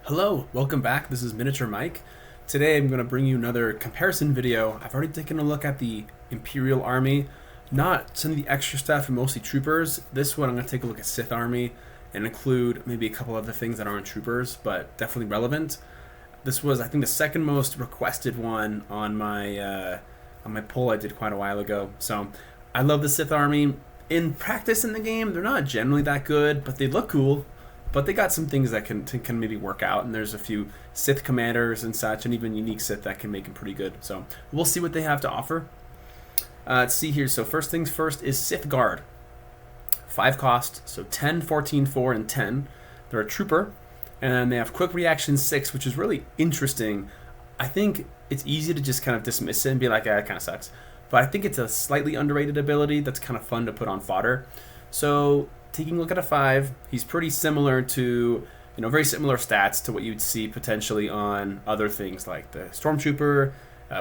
Hello, welcome back. This is Miniature Mike. Today I'm going to bring you another comparison video. I've already taken a look at the Imperial Army, not some of the extra stuff and mostly troopers. This one I'm going to take a look at Sith Army and include maybe a couple other things that aren't troopers, but definitely relevant. This was, I think, the second most requested one on my poll I did quite a while ago. So I love the Sith Army. In practice in the game, they're not generally that good, but they look cool. But they got some things that can maybe work out, and there's a few Sith commanders and such, and even unique Sith that can make them pretty good. So we'll see what they have to offer. Let's see here. So first things first is Sith Guard. 5 cost, so 10, 14, 4, and 10. They're a trooper, and they have quick reaction 6, which is really interesting. I think it's easy to just kind of dismiss it and be like, it kind of sucks. But I think it's a slightly underrated ability that's kind of fun to put on fodder. So taking a look at a 5, he's pretty similar to, very similar stats to what you'd see potentially on other things like the Stormtrooper,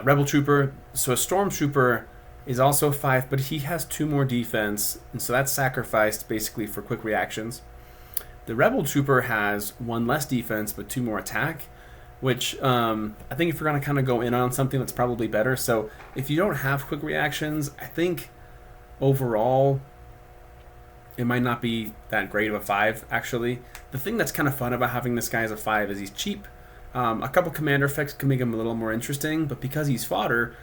Rebel Trooper. So a Stormtrooper is also 5, but he has 2 more defense, and so that's sacrificed basically for quick reactions. The Rebel Trooper has 1 less defense, but 2 more attack, which I think if you're going to kind of go in on something, that's probably better. So if you don't have quick reactions, I think overall it might not be that great of a 5, actually. The thing that's kind of fun about having this guy as a 5 is he's cheap. A couple commander effects can make him a little more interesting, but because he's fodder,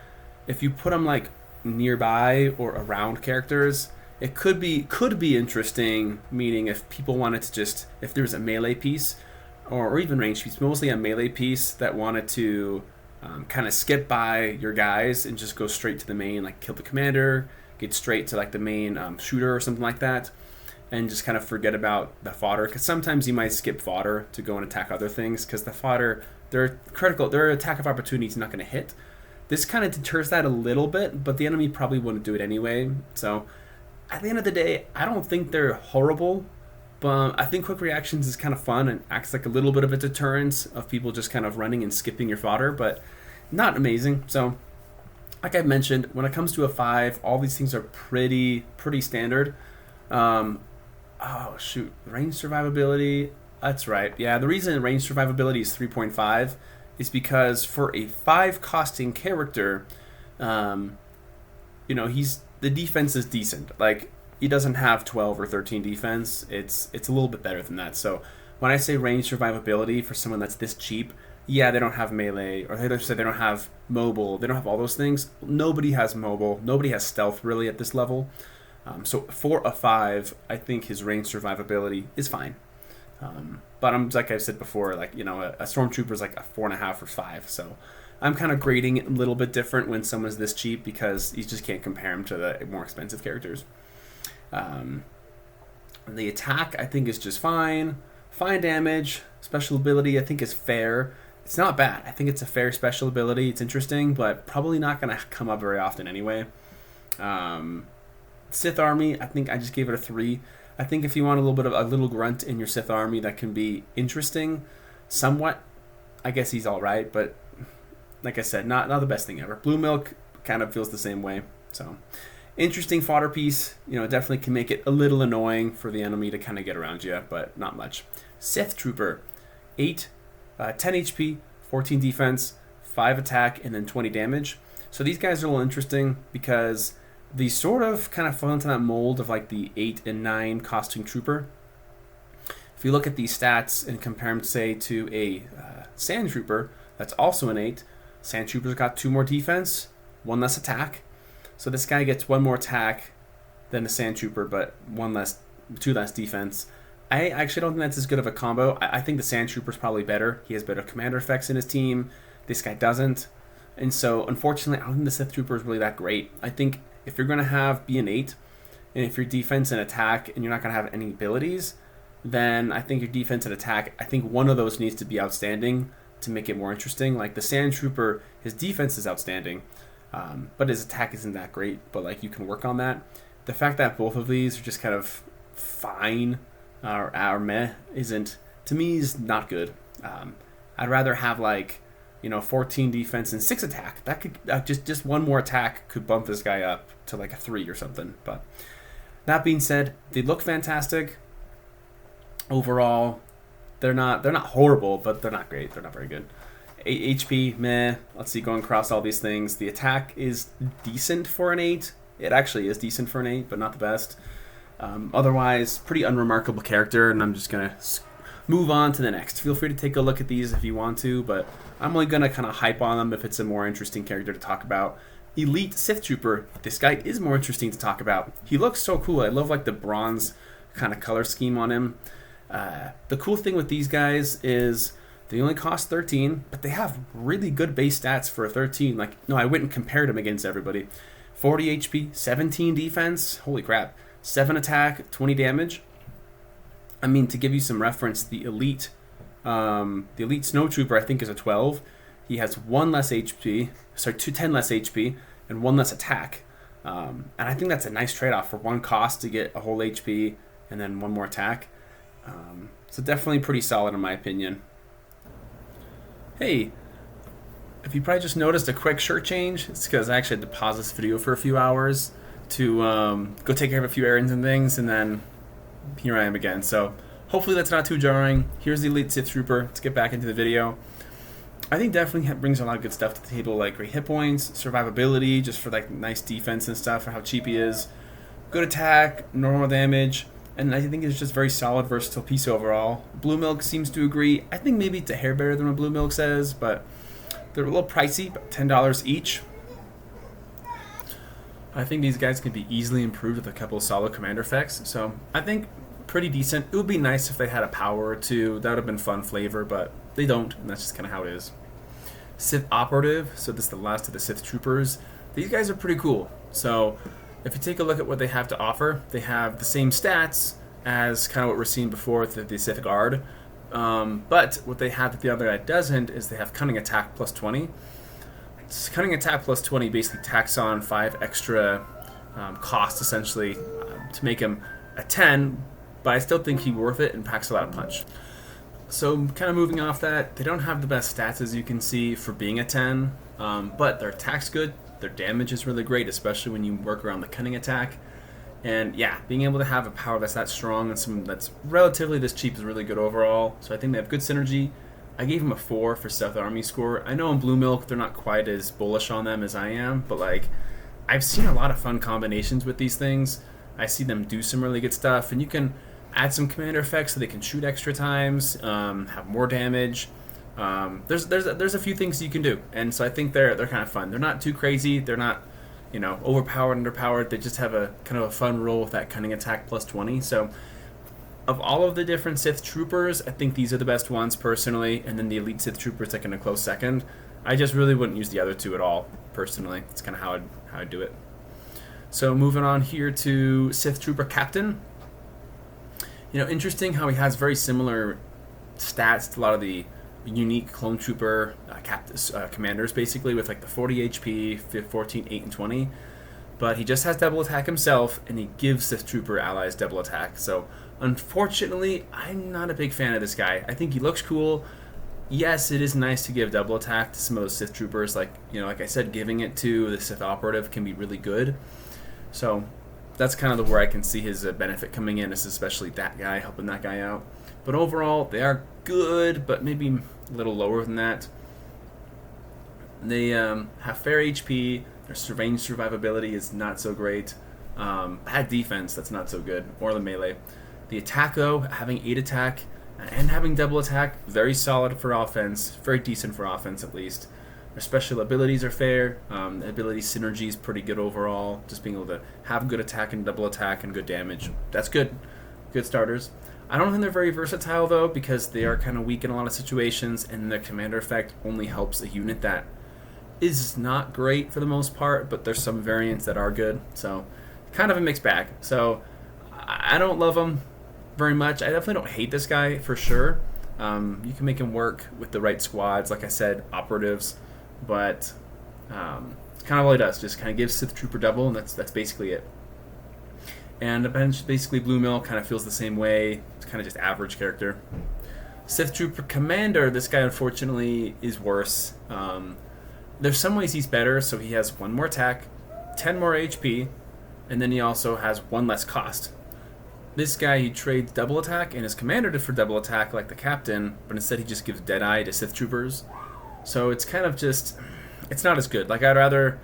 if you put him like nearby or around characters, it could be interesting, meaning if people wanted to just, if there's a melee piece, or even range piece, mostly a melee piece that wanted to kind of skip by your guys and just go straight to the main, like kill the commander, get straight to like the main shooter or something like that, and just kind of forget about the fodder, because sometimes you might skip fodder to go and attack other things, because the fodder, their attack of opportunity is not going to hit. This kind of deters that a little bit, but the enemy probably wouldn't do it anyway. So at the end of the day, I don't think they're horrible, but I think quick reactions is kind of fun and acts like a little bit of a deterrence of people just kind of running and skipping your fodder, but not amazing. So like I mentioned, when it comes to a 5, all these things are pretty standard. Range survivability. That's right. Yeah, the reason range survivability is 3.5 is because for a 5 costing character, the defense is decent. Like, he doesn't have 12 or 13 defense. It's a little bit better than that. So when I say range survivability for someone that's this cheap, yeah, they don't have melee, or they don't have mobile, they don't have all those things. Nobody has mobile, nobody has stealth really at this level. So for a 5, I think his range survivability is fine. But I'm like I've said before, like, a Stormtrooper is like a 4.5 or 5. So I'm kind of grading it a little bit different when someone's this cheap, because you just can't compare him to the more expensive characters. The attack, I think, is just fine. Fine damage. Special ability, I think, is fair. It's not bad. I think it's a fair special ability. It's interesting, but probably not going to come up very often anyway. Sith Army, I think I just gave it a 3. I think if you want a little bit of a little grunt in your Sith Army that can be interesting, somewhat, I guess he's all right. But like I said, not the best thing ever. Blue Milk kind of feels the same way. So interesting fodder piece. Definitely can make it a little annoying for the enemy to kind of get around you, but not much. Sith Trooper, 8. 10 HP, 14 defense, 5 attack, and then 20 damage. So these guys are a little interesting because they sort of kind of fall into that mold of like the 8 and 9 costing trooper. If you look at these stats and compare them, say, to a Sand Trooper, that's also an 8. Sand Trooper's got 2 more defense, 1 less attack. So this guy gets 1 more attack than the Sand Trooper, but 2 less defense. I actually don't think that's as good of a combo. I think the Sand Trooper's probably better. He has better commander effects in his team. This guy doesn't. And so, unfortunately, I don't think the Sith Trooper is really that great. I think if you're going to be an 8, and if your defense and attack, and you're not going to have any abilities, then I think your defense and attack, I think one of those needs to be outstanding to make it more interesting. Like the Sand Trooper, his defense is outstanding, but his attack isn't that great, but like you can work on that. The fact that both of these are just kind of fine, or meh, isn't, to me, is not good. I'd rather have 14 defense and 6 attack. That could just 1 more attack could bump this guy up to like a 3 or something. But that being said, they look fantastic. Overall, They're not horrible, but they're not great. They're not very good. 8 HP, meh. Let's see, going across all these things. The attack is decent for an 8. It actually is decent for an 8, but not the best. Otherwise, pretty unremarkable character, and I'm just going to move on to the next. Feel free to take a look at these if you want to, but I'm only going to kind of hype on them if it's a more interesting character to talk about. Elite Sith Trooper. This guy is more interesting to talk about. He looks so cool. I love like the bronze kind of color scheme on him. The cool thing with these guys is they only cost 13, but they have really good base stats for a 13. Like, no, I went and compared them against everybody. 40 HP, 17 defense, holy crap, 7 attack, 20 damage. I mean, to give you some reference, the elite Snow Trooper I think is a 12. He has 1 less HP, 10 less HP, and 1 less attack. And I think that's a nice trade-off for 1 cost to get a whole HP and then 1 more attack. So definitely pretty solid in my opinion. Hey, if you probably just noticed a quick shirt change, it's because I actually had to pause this video for a few hours to go take care of a few errands and things, and then here I am again. So hopefully that's not too jarring. Here's the Elite Sith Trooper. Let's get back into the video. I think definitely brings a lot of good stuff to the table, like great hit points, survivability, just for like nice defense and stuff, for how cheap he is. Good attack, normal damage, and I think it's just very solid, versatile piece overall. Blue Milk seems to agree. I think maybe it's a hair better than what Blue Milk says, but they're a little pricey, about $10 each. I think these guys can be easily improved with a couple of solid commander effects, so I think pretty decent. It would be nice if they had a power or two. That would have been fun flavor, but they don't, and that's just kind of how it is. Sith Operative, so this is the last of the Sith Troopers. These guys are pretty cool. So if you take a look at what they have to offer, they have the same stats as kind of what we're seeing before with the Sith Guard. But what they have that the other guy doesn't is they have Cunning Attack plus 20. Cunning Attack plus 20 basically tacks on 5 extra cost, essentially, to make him a 10, but I still think he's worth it and packs a lot of punch. So kind of moving off that, they don't have the best stats as you can see for being a 10, but their attack's good, their damage is really great, especially when you work around the Cunning Attack. And yeah, being able to have a power that's that strong and some that's relatively this cheap is really good overall. So I think they have good synergy. I gave them a 4 for South Army score. I know in Blue Milk they're not quite as bullish on them as I am, but like I've seen a lot of fun combinations with these things. I see them do some really good stuff, and you can add some commander effects so they can shoot extra times, have more damage. There's a few things you can do, and so I think they're kind of fun. They're not too crazy. They're not, overpowered, underpowered. They just have a kind of a fun roll with that Cunning Attack plus 20. So of all of the different Sith Troopers, I think these are the best ones personally, and then the Elite Sith Troopers like in a close second. I just really wouldn't use the other two at all personally. It's kind of how I'd do it. So moving on here to Sith Trooper Captain. Interesting how he has very similar stats to a lot of the unique clone trooper commanders, basically, with like the 40 HP, 14, 8, and 20. But he just has double attack himself, and he gives Sith Trooper allies double attack. So unfortunately, I'm not a big fan of this guy. I think he looks cool. Yes, it is nice to give double attack to some of those Sith Troopers. Like I said, giving it to the Sith Operative can be really good. So that's kind of where I can see his benefit coming in, is especially that guy, helping that guy out. But overall, they are good, but maybe a little lower than that. They have fair HP. Their range survivability is not so great. Bad defense, that's not so good. Or the melee. The attack, though, having 8 attack and having double attack, very solid for offense. Very decent for offense, at least. Their special abilities are fair. The ability synergy is pretty good overall. Just being able to have good attack and double attack and good damage. That's good. Good starters. I don't think they're very versatile, though, because they are kind of weak in a lot of situations, and their commander effect only helps a unit that is not great for the most part, but there's some variants that are good. So kind of a mixed bag. So I don't love them very much. I definitely don't hate this guy for sure. You can make him work with the right squads, like I said, operatives. But it's kind of all he does. Just kind of gives Sith Trooper double, and that's basically it. And a bench, basically Blue Milk kind of feels the same way. It's kind of just average character. Sith Trooper Commander, this guy unfortunately is worse. There's some ways he's better, so he has 1 more attack, 10 more HP, and then he also has 1 less cost. This guy, he trades double attack, and his commander did for double attack like the captain, but instead he just gives Deadeye to Sith Troopers. So it's kind of just, it's not as good. Like, I'd rather,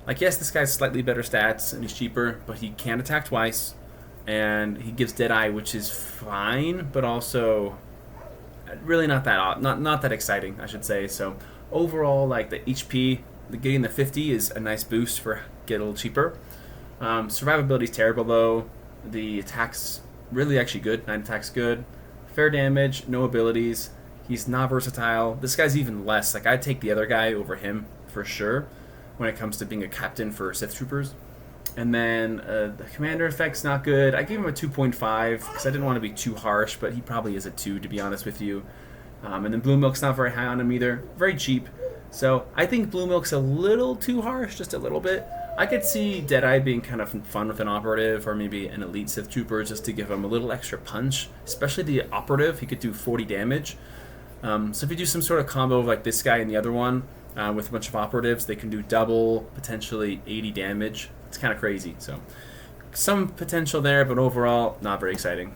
like, yes, this guy's slightly better stats, and he's cheaper, but he can attack twice, and he gives Deadeye, which is fine, but also really not that exciting, I should say. So overall, like, the HP, getting the 50 is a nice boost for get a little cheaper. Survivability is terrible though. The attack's really actually good. 9 attacks good. Fair damage, no abilities. He's not versatile. This guy's even less. Like, I'd take the other guy over him for sure when it comes to being a captain for Sith Troopers. And then the commander effect's not good. I gave him a 2.5 because I didn't want to be too harsh, but he probably is a 2 to be honest with you. And then Blue Milk's not very high on him either. Very cheap. So I think Blue Milk's a little too harsh, just a little bit. I could see Deadeye being kind of fun with an Operative or maybe an Elite Sith Trooper just to give him a little extra punch. Especially the Operative, he could do 40 damage. So if you do some sort of combo of like this guy and the other one with a bunch of Operatives, they can do double, potentially 80 damage. It's kind of crazy. So some potential there, but overall, not very exciting.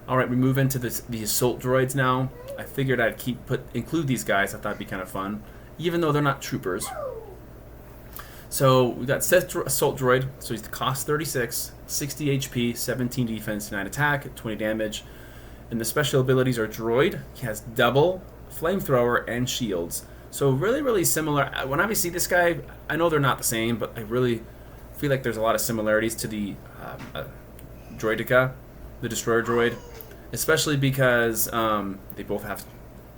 Alright, we move into the Assault Droids now. I figured I'd include these guys. I thought it'd be kind of fun, even though they're not troopers. So we've got Sith Assault Droid. So he's the cost 36, 60 HP, 17 defense, 9 attack, 20 damage. And the special abilities are Droid. He has double, flamethrower, and shields. So really, really similar. When I see this guy, I know they're not the same, but I really feel like there's a lot of similarities to the Droidica, the Destroyer Droid. Especially because they both have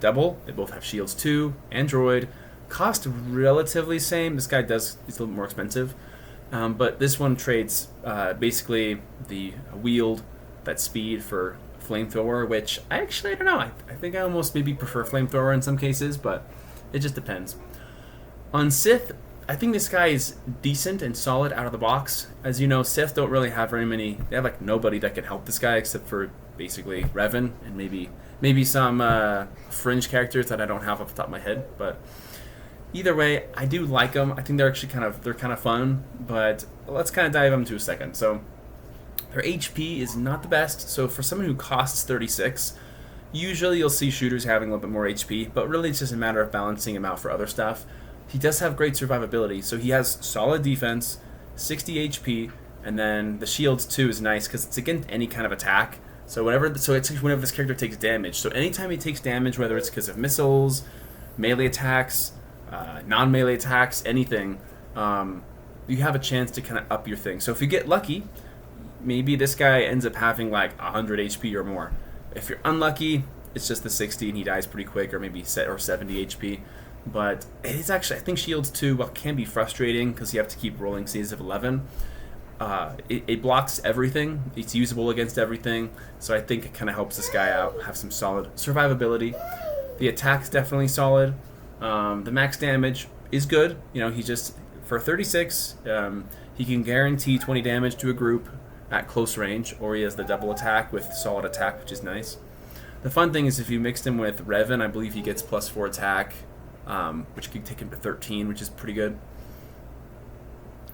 double, they both have shields too, and Droid. Cost relatively same. This guy is a little more expensive, but this one trades basically the wield, that speed for flamethrower, which I don't know. I think I almost maybe prefer flamethrower in some cases, but it just depends. On Sith, I think this guy is decent and solid out of the box. As you know, Sith don't really have very many. They have like nobody that can help this guy except for basically Revan and maybe some fringe characters that I don't have off the top of my head, but. Either way, I do like them. I think they're actually kind of fun, but let's kind of dive into a second. So their HP is not the best. So for someone who costs 36, usually you'll see shooters having a little bit more HP, but really it's just a matter of balancing him out for other stuff. He does have great survivability, so he has solid defense, 60 HP, and then the shields too is nice because it's against any kind of attack. So it's whenever this character takes damage. So anytime he takes damage, whether it's because of missiles, melee attacks, non-melee attacks, anything, you have a chance to kind of up your thing. So if you get lucky, maybe this guy ends up having like 100 HP or more. If you're unlucky, it's just the 60 and he dies pretty quick, or maybe 70 HP. But it is actually, I think shields too, can be frustrating because you have to keep rolling Cs of 11. It blocks everything. It's usable against everything. So I think it kind of helps this guy out, have some solid survivability. The attack's definitely solid. The max damage is good. You know, he just, for 36, he can guarantee 20 damage to a group at close range, or he has the double attack with solid attack, which is nice. The fun thing is if you mixed him with Revan, I believe he gets +4 attack, which could take him to 13, which is pretty good.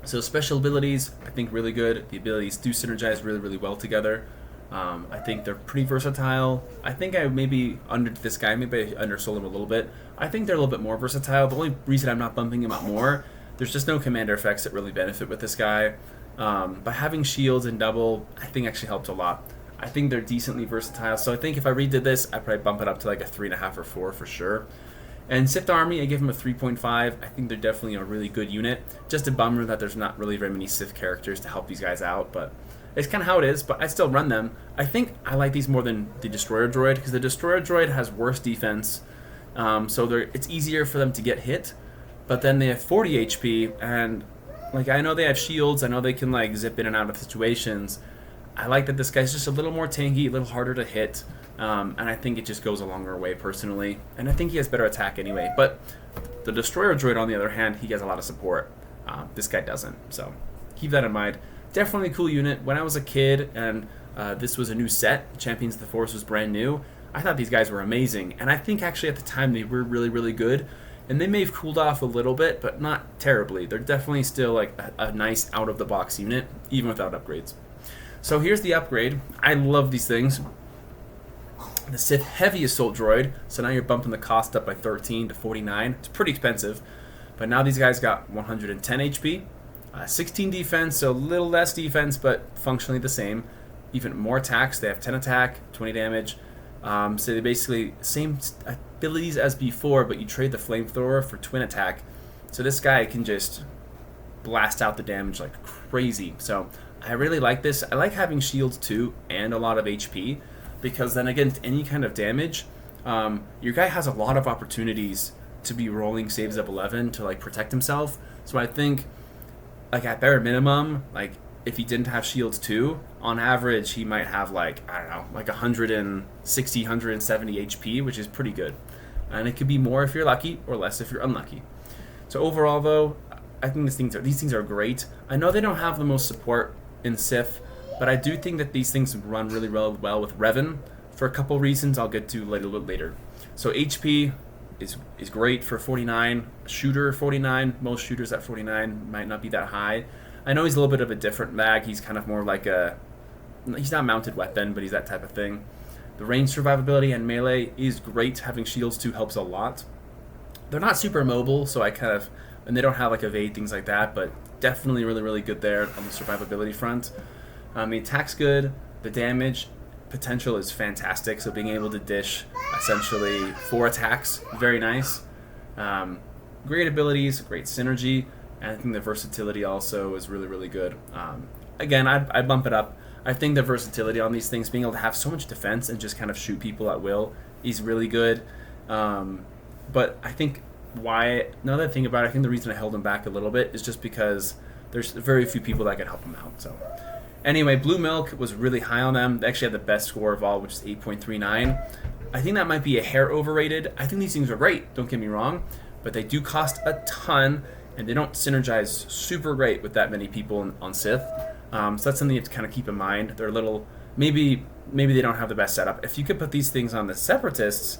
So special abilities, I think really good. The abilities do synergize really, really well together. I think they're pretty versatile. I think I maybe undersold him a little bit. I think they're a little bit more versatile. The only reason I'm not bumping him up more, there's just no commander effects that really benefit with this guy. But having shields and double, I think actually helps a lot. I think they're decently versatile. So I think if I redid this, I'd probably bump it up to like a 3.5 or 4 for sure. And Sith Army, I give them a 3.5. I think they're definitely a really good unit. Just a bummer that there's not really very many Sith characters to help these guys out, but it's kind of how it is, but I still run them. I think I like these more than the Destroyer Droid, because the Destroyer Droid has worse defense, so it's easier for them to get hit, but then they have 40 HP, and like I know they have shields, I know they can like zip in and out of situations. I like that this guy's just a little more tanky, a little harder to hit, and I think it just goes a longer way personally, and I think he has better attack anyway, but the Destroyer Droid, on the other hand, he has a lot of support. This guy doesn't, so keep that in mind. Definitely a cool unit. When I was a kid and this was a new set, Champions of the Force was brand new, I thought these guys were amazing. And I think actually at the time they were really, really good. And they may have cooled off a little bit, but not terribly. They're definitely still like a nice out-of-the-box unit, even without upgrades. So here's the upgrade. I love these things. The Sith Heavy Assault Droid. So now you're bumping the cost up by 13 to 49. It's pretty expensive. But now these guys got 110 HP, 16 defense, so a little less defense, but functionally the same. Even more attacks. They have 10 attack, 20 damage. So they basically same abilities as before, but you trade the flamethrower for twin attack. So this guy can just blast out the damage like crazy. So I really like this. I like having shields too and a lot of HP, because then against any kind of damage, your guy has a lot of opportunities to be rolling saves of 11 to like protect himself. So I think like at bare minimum, like if he didn't have shields too, on average he might have like, I don't know, like 160, 170 HP, which is pretty good. And it could be more if you're lucky or less if you're unlucky. So overall though, I think these things are great. I know they don't have the most support in Sith, but I do think that these things run really well with Revan for a couple reasons I'll get to a little bit later. So HP is great for 49. Shooter 49. Most shooters at 49 might not be that high. I know he's a little bit of a different mag. He's kind of more like he's not a mounted weapon, but he's that type of thing. The range survivability and melee is great. Having shields too helps a lot. They're not super mobile, so and they don't have like evade, things like that, but definitely really good there on the survivability front. The attack's good. The damage potential is fantastic, so being able to dish essentially 4 attacks, very nice. Great abilities, great synergy, and I think the versatility also is really good. Again, I bump it up. I think the versatility on these things, being able to have so much defense and just kind of shoot people at will, is really good. But I think now that I think about it, I think the reason I held him back a little bit is just because there's very few people that can help him out. So anyway, Blue Milk was really high on them. They actually had the best score of all, which is 8.39. I think that might be a hair overrated. I think these things are great, don't get me wrong, but they do cost a ton, and they don't synergize super great with that many people on Sith. So that's something you have to kind of keep in mind. They're a little, maybe they don't have the best setup. If you could put these things on the Separatists,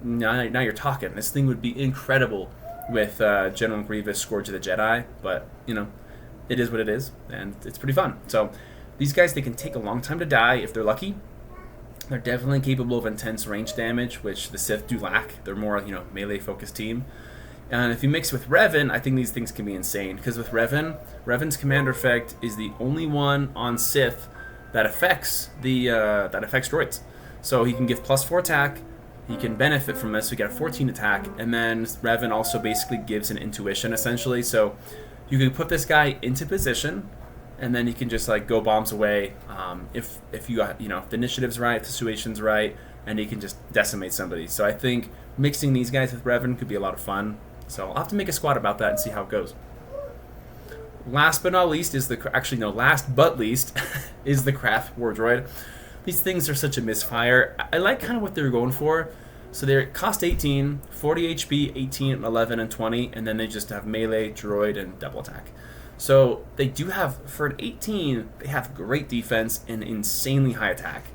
now you're talking. This thing would be incredible with General Grievous, Scourge of the Jedi, but it is what it is, and it's pretty fun. So these guys, they can take a long time to die if they're lucky. They're definitely capable of intense range damage, which the Sith do lack. They're more, melee-focused team. And if you mix with Revan, I think these things can be insane. Because with Revan's commander effect is the only one on Sith that affects droids. So he can give +4 attack. He can benefit from this. So you get a 14 attack, and then Revan also basically gives an intuition essentially. So you can put this guy into position, and then you can just like go bombs away. If you got if the initiative's right, if the situation's right, and he can just decimate somebody. So I think mixing these guys with Revan could be a lot of fun. So I'll have to make a squad about that and see how it goes. Last but not least is last but least is the Krath War Droid. These things are such a misfire. I like kind of what they were going for. So they cost 18, 40 HP, 18, 11, and 20, and then they just have melee, droid, and double attack. So they do have, for an 18, they have great defense and insanely high attack.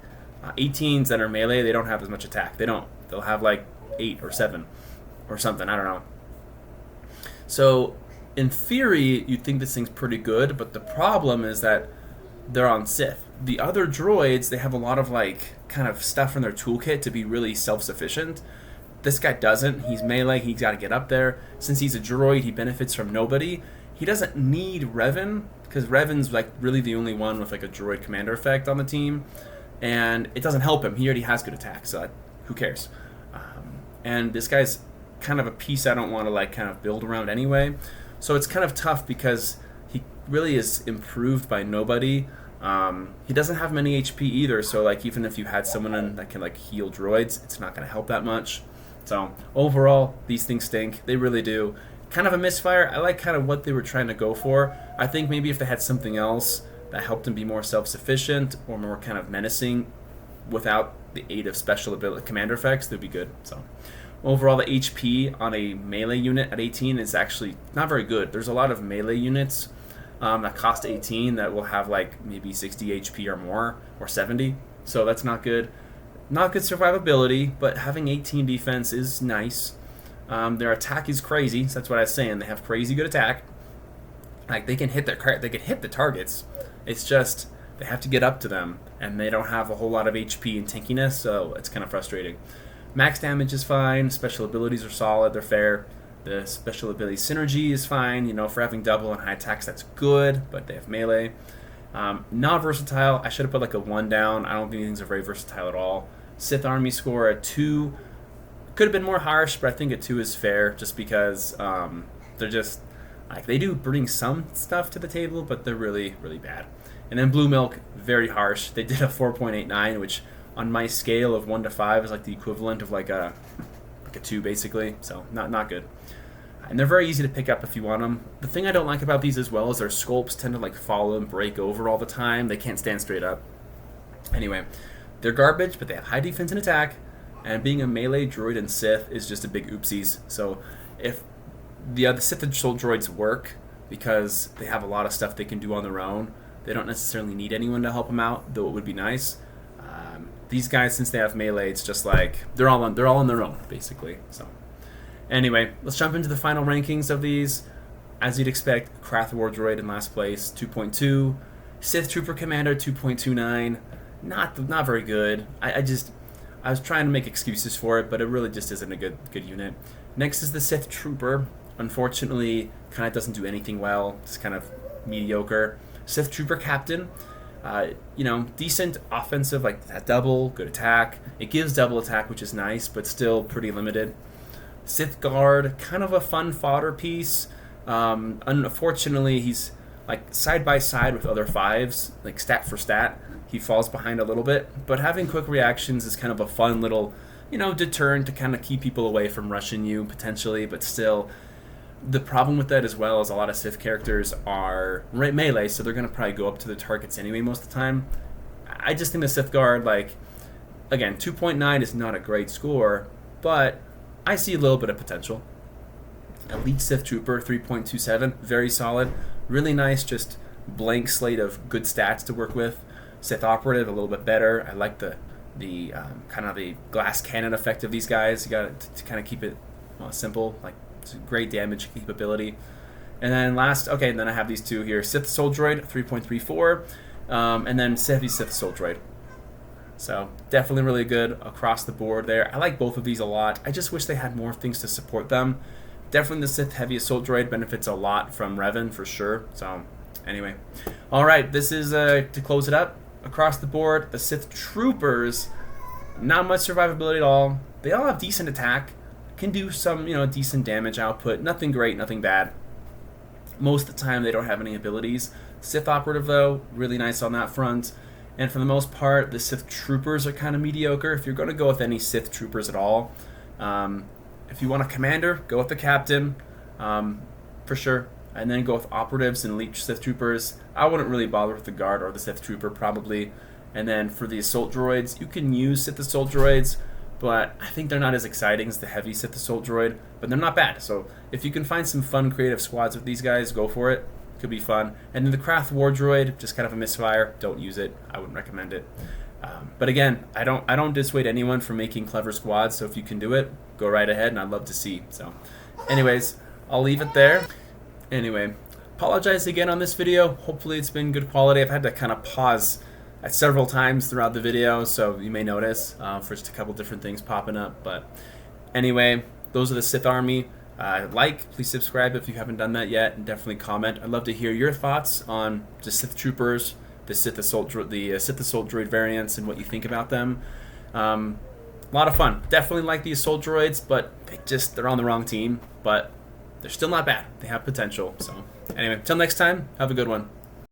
18s that are melee, they don't have as much attack. They'll have like 8 or 7 or something, I don't know. So in theory, you'd think this thing's pretty good, but the problem is that they're on Sith. The other droids, they have a lot of like kind of stuff in their toolkit to be really self-sufficient. This guy doesn't. He's melee, he's got to get up there. Since he's a droid, he benefits from nobody. He doesn't need Revan, because Revan's like really the only one with like a droid commander effect on the team, and it doesn't help him. He already has good attack, so who cares? And this guy's kind of a piece I don't want to like kind of build around anyway. So it's kind of tough because he really is improved by nobody. He doesn't have many HP either, so like even if you had someone that can like heal droids, it's not going to help that much. So overall, these things stink. They really do. Kind of a misfire. I like kind of what they were trying to go for. I think maybe if they had something else that helped them be more self-sufficient or more kind of menacing without the aid of special ability commander effects, they'd be good. So overall, the HP on a melee unit at 18 is actually not very good. There's a lot of melee units that cost 18 that will have like maybe 60 HP or more, or 70. So that's not good. Not good survivability, but having 18 defense is nice. Their attack is crazy. So that's what I was saying. They have crazy good attack. Like they can hit the targets. It's just they have to get up to them, and they don't have a whole lot of HP and tankiness, so it's kind of frustrating. Max damage is fine, special abilities are solid, they're fair. The special ability synergy is fine, you know, for having double and high attacks, that's good, but they have melee. Not versatile, I should have put like a 1 down. I don't think these things are very versatile at all. Sith Army score a 2. Could have been more harsh, but I think a 2 is fair, just because they're just, like, they do bring some stuff to the table, but they're really, really bad. And then Blue Milk, very harsh. They did a 4.89, which on my scale of 1 to 5 is like the equivalent of like a 2, basically. So not good. And they're very easy to pick up if you want them. The thing I don't like about these as well is their sculpts tend to like fall and break over all the time. They can't stand straight up. Anyway, they're garbage, but they have high defense and attack. And being a melee droid in Sith is just a big oopsies. So if the Sith Assault droids work because they have a lot of stuff they can do on their own, they don't necessarily need anyone to help them out, though it would be nice. These guys, since they have melee, it's just like they're all on their own, basically. So anyway, let's jump into the final rankings of these. As you'd expect, Krath War Droid in last place, 2.2. Sith Trooper Commander, 2.29. Not very good. I was trying to make excuses for it, but it really just isn't a good unit. Next is the Sith Trooper. Unfortunately, kind of doesn't do anything well. It's kind of mediocre. Sith Trooper Captain, you know, decent offensive, like that double, good attack. It gives double attack, which is nice, but still pretty limited. Sith Guard, kind of a fun fodder piece. Unfortunately, he's like side by side with other 5s, like stat for stat. He falls behind a little bit, but having quick reactions is kind of a fun little, you know, deterrent to kind of keep people away from rushing you potentially, but still. The problem with that as well is a lot of Sith characters are melee, so they're going to probably go up to the targets anyway most of the time. I just think the Sith Guard, like, again, 2.9 is not a great score, but I see a little bit of potential. Elite Sith Trooper, 3.27, very solid. Really nice, just blank slate of good stats to work with. Sith Operative, a little bit better. I like the kind of the glass cannon effect of these guys. You got to kind of keep it simple, like, it's a great damage capability. And then then I have these two here. Sith Assault Droid, 3.34. And then Heavy Sith Assault Droid. So definitely really good across the board there. I like both of these a lot. I just wish they had more things to support them. Definitely the Sith Heavy Assault Droid benefits a lot from Revan for sure. So anyway. Alright, this is to close it up. Across the board, the Sith Troopers, not much survivability at all. They all have decent attack. Can do some, you know, decent damage output. Nothing great, nothing bad. Most of the time, they don't have any abilities. Sith Operative, though, really nice on that front. And for the most part, the Sith Troopers are kind of mediocre. If you're going to go with any Sith Troopers at all, if you want a commander, go with the captain, for sure. And then go with operatives and elite Sith Troopers. I wouldn't really bother with the guard or the Sith Trooper, probably. And then for the assault droids, you can use Sith Assault Droids, but I think they're not as exciting as the heavy Sith Assault Droid, but they're not bad. So if you can find some fun creative squads with these guys, go for it. Could be fun. And then the Krath War Droid, just kind of a misfire. Don't use it. I wouldn't recommend it. But again, I don't dissuade anyone from making clever squads, so if you can do it, go right ahead, and I'd love to see. So anyways, I'll leave it there. Anyway, apologize again on this video. Hopefully it's been good quality. I've had to kind of pause at several times throughout the video, so you may notice for just a couple different things popping up. But anyway, those are the Sith Army. Please subscribe if you haven't done that yet, and definitely comment. I'd love to hear your thoughts on the Sith Troopers, the Sith Assault Droid variants, and what you think about them. A lot of fun. Definitely like the Assault Droids, but they're on the wrong team. But they're still not bad. They have potential. So anyway, until next time, have a good one.